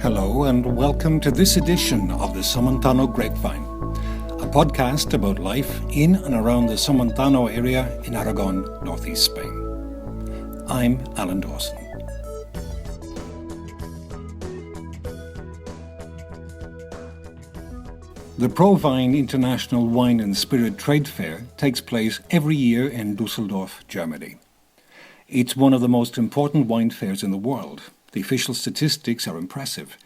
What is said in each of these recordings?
Hello and welcome to this edition of the Somontano Grapevine, a podcast about life in and around the Somontano area in Aragon, northeast Spain. I'm Alan Dawson. The Grapevine International Wine and Spirit Trade Fair takes place every year in Dusseldorf, Germany. It's one of the most important wine fairs in the world. The official statistics are impressive.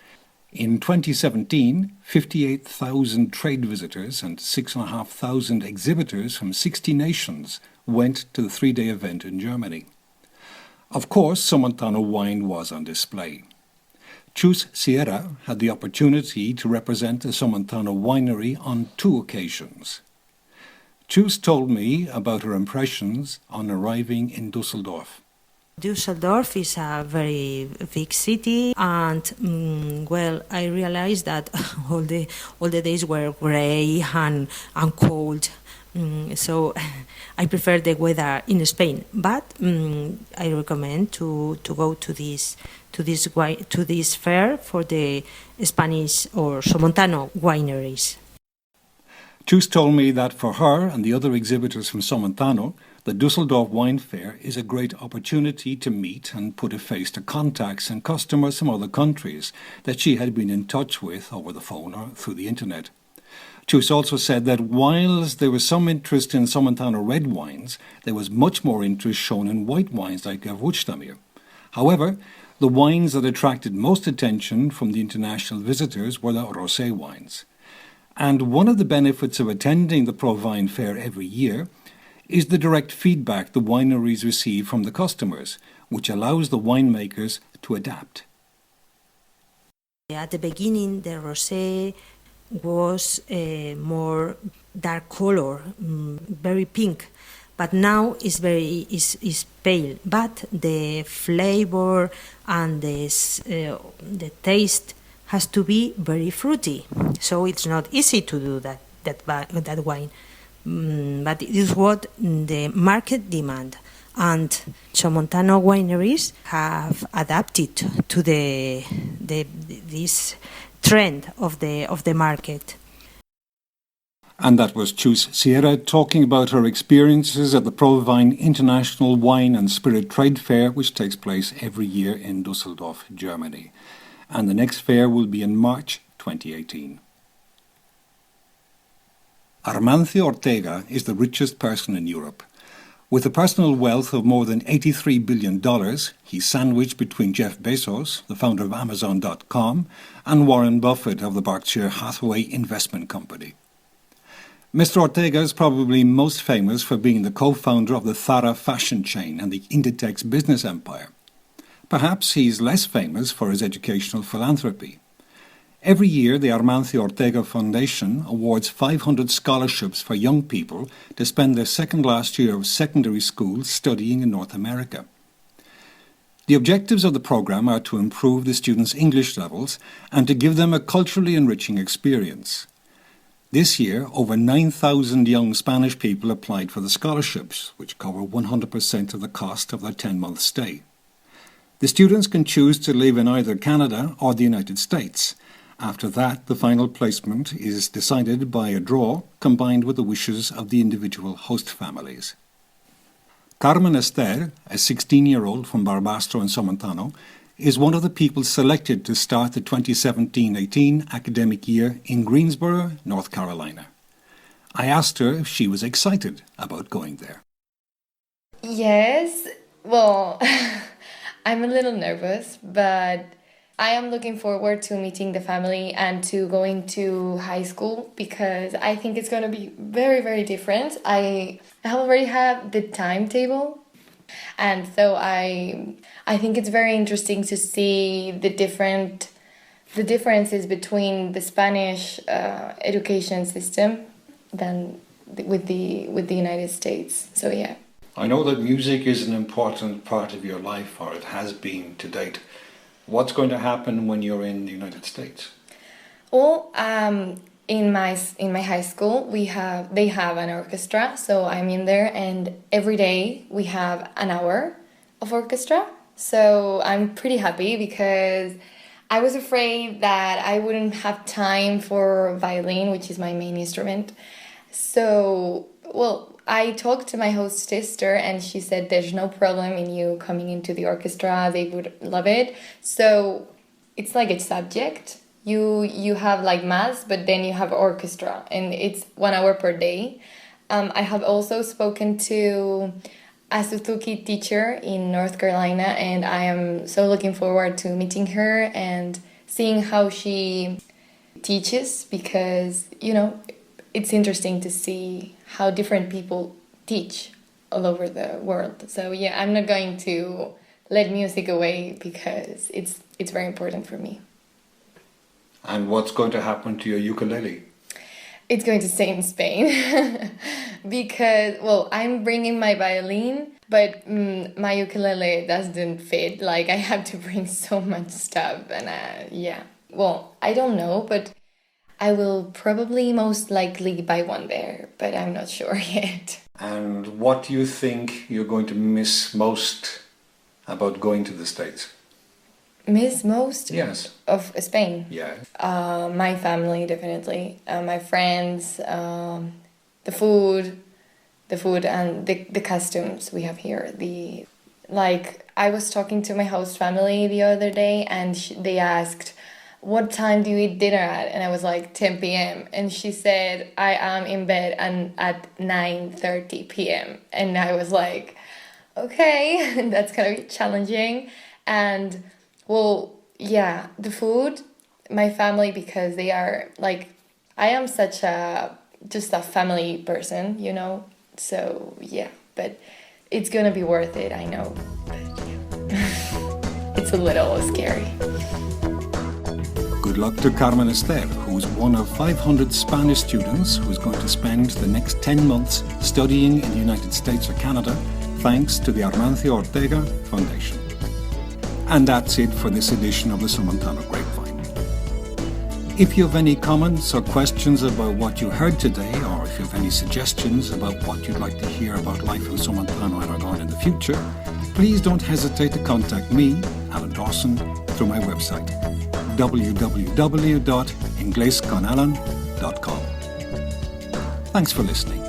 In 2017, 58,000 trade visitors and 6,500 exhibitors from 60 nations went to the three-day event in Germany. Of course, Somontano wine was on display. Chus Sierra had the opportunity to represent the Somontano winery on two occasions. Chus told me about her impressions on arriving in Dusseldorf. Dusseldorf is a very big city, and I realized that all the days were gray and cold. So I prefer the weather in Spain, but I recommend to go to this fair for the Spanish or Somontano wineries. Chus told me that for her and the other exhibitors from Somontano, the Dusseldorf Wine Fair is a great opportunity to meet and put a face to contacts and customers from other countries that she had been in touch with over the phone or through the internet. Chus also said that whilst there was some interest in Somontano red wines, there was much more interest shown in white wines like Gewürztraminer. However, the wines that attracted most attention from the international visitors were the rosé wines. And one of the benefits of attending the Grapevine Fair every year is the direct feedback the wineries receive from the customers, which allows the winemakers to adapt. At the beginning, the rosé was more dark color, very pink, but now it's is pale. But the flavor and the taste has to be very fruity, so it's not easy to do that wine. But it is what the market demand, and Somontano wineries have adapted to this trend of the market. And that was Chus Sierra talking about her experiences at the Grapevine International Wine and Spirit Trade Fair, which takes place every year in Dusseldorf, Germany. And the next fair will be in March 2018. Amancio Ortega is the richest person in Europe. With a personal wealth of more than $83 billion, he's sandwiched between Jeff Bezos, the founder of Amazon.com, and Warren Buffett of the Berkshire Hathaway Investment Company. Mr. Ortega is probably most famous for being the co-founder of the Zara fashion chain and the Inditex business empire. Perhaps he's less famous for his educational philanthropy. Every year, the Amancio Ortega Foundation awards 500 scholarships for young people to spend their second last year of secondary school studying in North America. The objectives of the program are to improve the students' English levels and to give them a culturally enriching experience. This year, over 9,000 young Spanish people applied for the scholarships, which cover 100% of the cost of their 10-month stay. The students can choose to live in either Canada or the United States. After that, the final placement is decided by a draw combined with the wishes of the individual host families. Carmen Esther, a 16-year-old from Barbastro in Somontano, is one of the people selected to start the 2017-18 academic year in Greensboro, North Carolina. I asked her if she was excited about going there. Yes, well, I'm a little nervous, but I am looking forward to meeting the family and to going to high school because I think it's going to be very, very different. I already have the timetable, and so I think it's very interesting to see the differences between the Spanish education system than with the United States. So yeah. I know that music is an important part of your life, or it has been to date. What's going to happen when you're in the United States? Well, in my high school, they have an orchestra, so I'm in there, and every day we have an hour of orchestra. So I'm pretty happy because I was afraid that I wouldn't have time for violin, which is my main instrument. So, well, I talked to my host sister and she said there's no problem in you coming into the orchestra. They would love it. So it's like a subject. You have like mass, but then you have orchestra and it's 1 hour per day. I have also spoken to a Suzuki teacher in North Carolina, and I am so looking forward to meeting her and seeing how she teaches, because, you know, it's interesting to see how different people teach all over the world. So yeah, I'm not going to let music away because it's very important for me. And what's going to happen to your ukulele? It's going to stay in Spain because, well, I'm bringing my violin, but my ukulele doesn't fit. Like, I have to bring so much stuff, and yeah. Well, I don't know, but I will probably most likely buy one there, but I'm not sure yet. And what do you think you're going to miss most about going to the States? Miss most? Yes. Of Spain? Yeah. My family, definitely. My friends, the food and the customs we have here. Like, I was talking to my host family the other day, and they asked, what time do you eat dinner at? And I was like, 10 p.m. And she said, I am in bed and at 9:30 p.m. And I was like, okay, that's gonna be challenging. And well, yeah, the food, my family, because they are like, I am just a family person, you know? So yeah, but it's gonna be worth it, I know. But yeah, it's a little scary. Good luck to Carmen Esther, who is one of 500 Spanish students who is going to spend the next 10 months studying in the United States or Canada, thanks to the Armancio Ortega Foundation. And that's it for this edition of the Somontano Grapevine. If you have any comments or questions about what you heard today, or if you have any suggestions about what you'd like to hear about life in Somontano, Aragon in the future, please don't hesitate to contact me, Alan Dawson, through my website, www.inglesconalan.com. Thanks for listening.